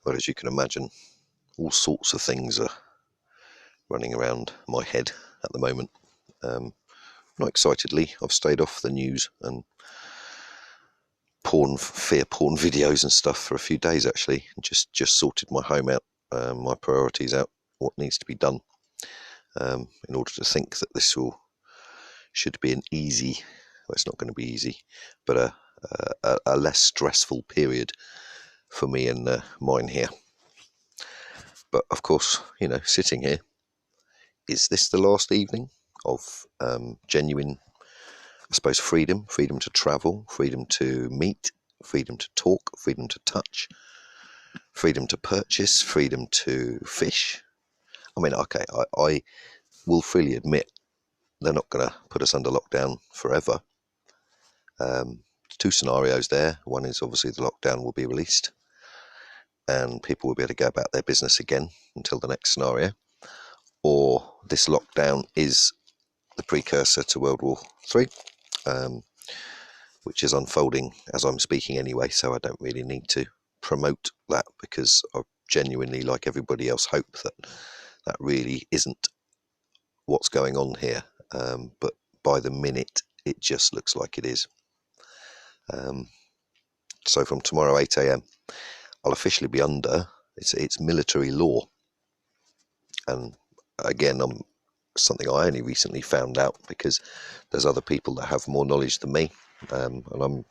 Well, as you can imagine, all sorts of things are running around my head at the moment. Not excitedly, I've stayed off the news and fear porn videos and stuff for a few days actually, and just sorted my home out, my priorities out, what needs to be done, in order to think that should be an easy, well, it's not going to be easy, but a less stressful period for me and mine here. But of course, sitting here, is this the last evening of genuine, I suppose, freedom to travel, freedom to meet, freedom to talk, freedom to touch, freedom to purchase, freedom to fish? I mean, okay, I will freely admit they're not going to put us under lockdown forever. Two scenarios there. One is obviously the lockdown will be released and people will be able to go about their business again until the next scenario. Or this lockdown is the precursor to World War III, which is unfolding as I'm speaking anyway, so I don't really need to promote that, because I genuinely, like everybody else, hope that that really isn't what's going on here. But by the minute, it just looks like it is. So from tomorrow 8 a.m, I'll officially be under, it's military law. And again, something I only recently found out, because there's other people that have more knowledge than me, and I'm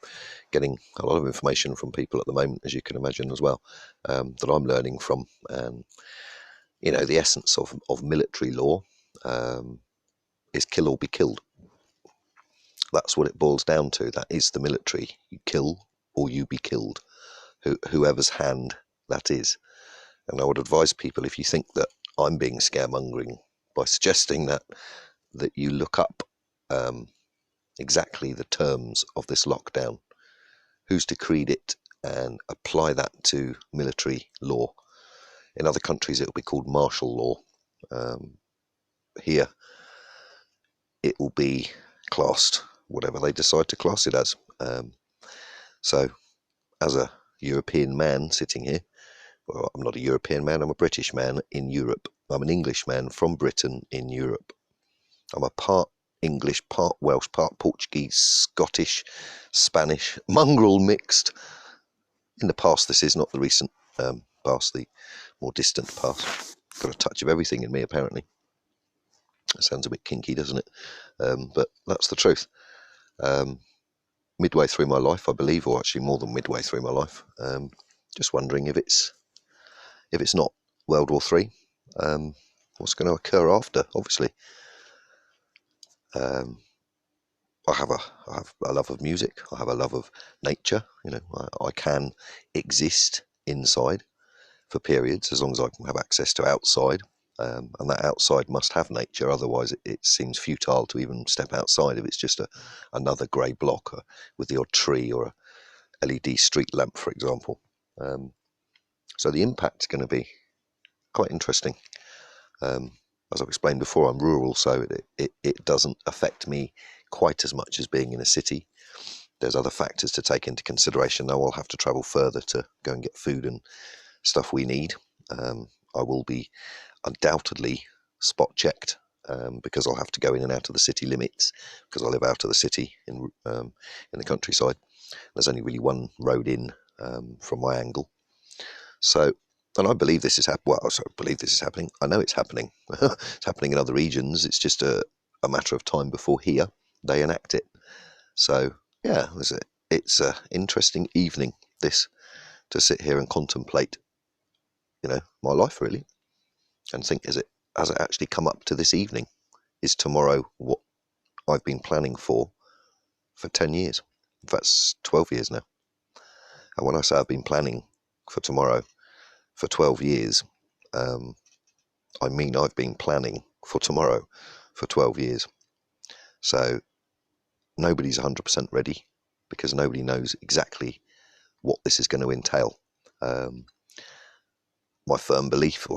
getting a lot of information from people at the moment, as you can imagine as well, that I'm learning from. And the essence of military law is kill or be killed. That's what it boils down to. That is the military. You kill or you be killed, whoever's hand that is. And I would advise people, if you think that I'm being scaremongering by suggesting that you look up exactly the terms of this lockdown, who's decreed it, and apply that to military law. In other countries, it will be called martial law. Here, it will be classed whatever they decide to class it as. So, as a European man sitting here, well, I'm not a European man, I'm a British man in Europe. I'm an Englishman from Britain in Europe. I'm a part English, part Welsh, part Portuguese, Scottish, Spanish, mongrel mixed. In the past, this is not the recent past, the more distant past. Got a touch of everything in me, apparently. That sounds a bit kinky, doesn't it? But that's the truth. Midway through my life, I believe, or actually more than midway through my life, just wondering if it's not World War III, what's going to occur after? Obviously, I have a love of music. I have a love of nature. I can exist inside for periods as long as I can have access to outside, and that outside must have nature. Otherwise, it seems futile to even step outside if it's just another grey block with the odd tree or a LED street lamp, for example. So the impact's going to be quite interesting. As I've explained before, I'm rural, so it doesn't affect me quite as much as being in a city. There's other factors to take into consideration. Now I'll have to travel further to go and get food and stuff we need. I will be undoubtedly spot checked, because I'll have to go in and out of the city limits, because I live out of the city in the countryside. There's only really one road in from my angle. So, and I believe this is happening. I know it's happening. It's happening in other regions. It's just a matter of time before here they enact it. So, yeah, it's an interesting evening, this, to sit here and contemplate, my life really, and think, has it actually come up to this evening? Is tomorrow what I've been planning for 10 years? That's 12 years now. And when I say I've been planning for tomorrow for 12 years, I mean I've been planning for tomorrow for 12 years. So nobody's 100% ready, because nobody knows exactly what this is going to entail. My firm belief,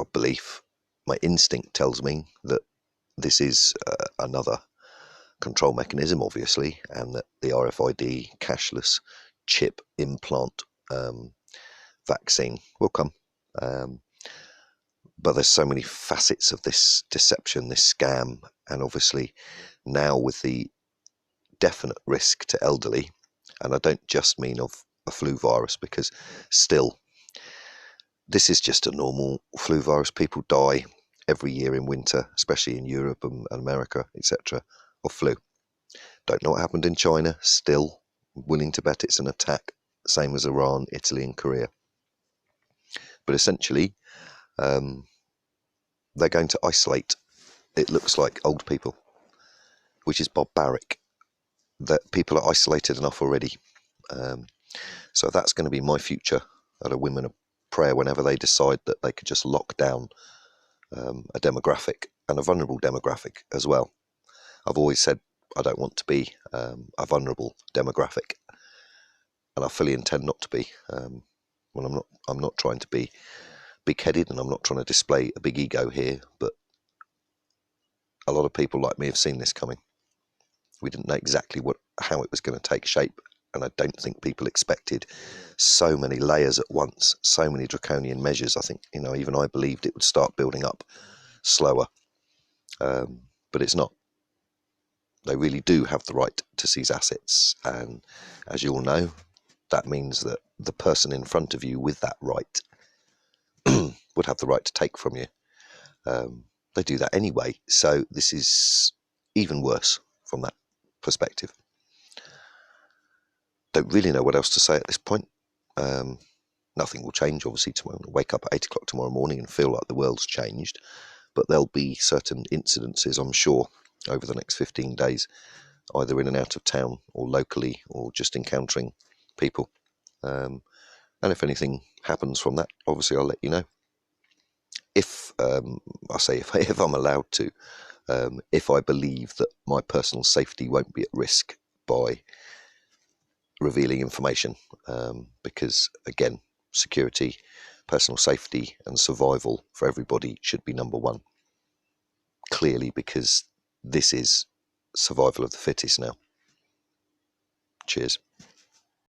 my instinct tells me that this is another control mechanism, obviously, and that the RFID cashless chip implant vaccine will come. But there's so many facets of this deception, this scam, and obviously now with the definite risk to elderly, and I don't just mean of a flu virus, because still, this is just a normal flu virus. People die every year in winter, especially in Europe and America, etc., of flu. Don't know what happened in China, still willing to bet it's an attack, same as Iran, Italy and Korea. But essentially, they're going to isolate, it looks like, old people, which is barbaric, that people are isolated enough already. So that's going to be my future at a Women of Prayer, whenever they decide that they could just lock down a demographic, and a vulnerable demographic as well. I've always said I don't want to be a vulnerable demographic, and I fully intend not to be. Well, I'm not trying to be big-headed, and I'm not trying to display a big ego here, but a lot of people like me have seen this coming. We didn't know exactly how it was going to take shape, and I don't think people expected so many layers at once, so many draconian measures. I think, even I believed it would start building up slower, but it's not. They really do have the right to seize assets, and as you all know, that means that the person in front of you with that right would have the right to take from you. They do that anyway, so this is even worse from that perspective. Don't really know what else to say at this point. Nothing will change, obviously. Tomorrow, I'll wake up at 8 o'clock tomorrow morning and feel like the world's changed, but there'll be certain incidences, I'm sure, over the next 15 days, either in and out of town or locally, or just encountering people. And if anything happens from that, obviously I'll let you know. If if I'm allowed to, if I believe that my personal safety won't be at risk by revealing information, because again, security, personal safety and survival for everybody should be number one. Clearly, because this is survival of the fittest now. Cheers.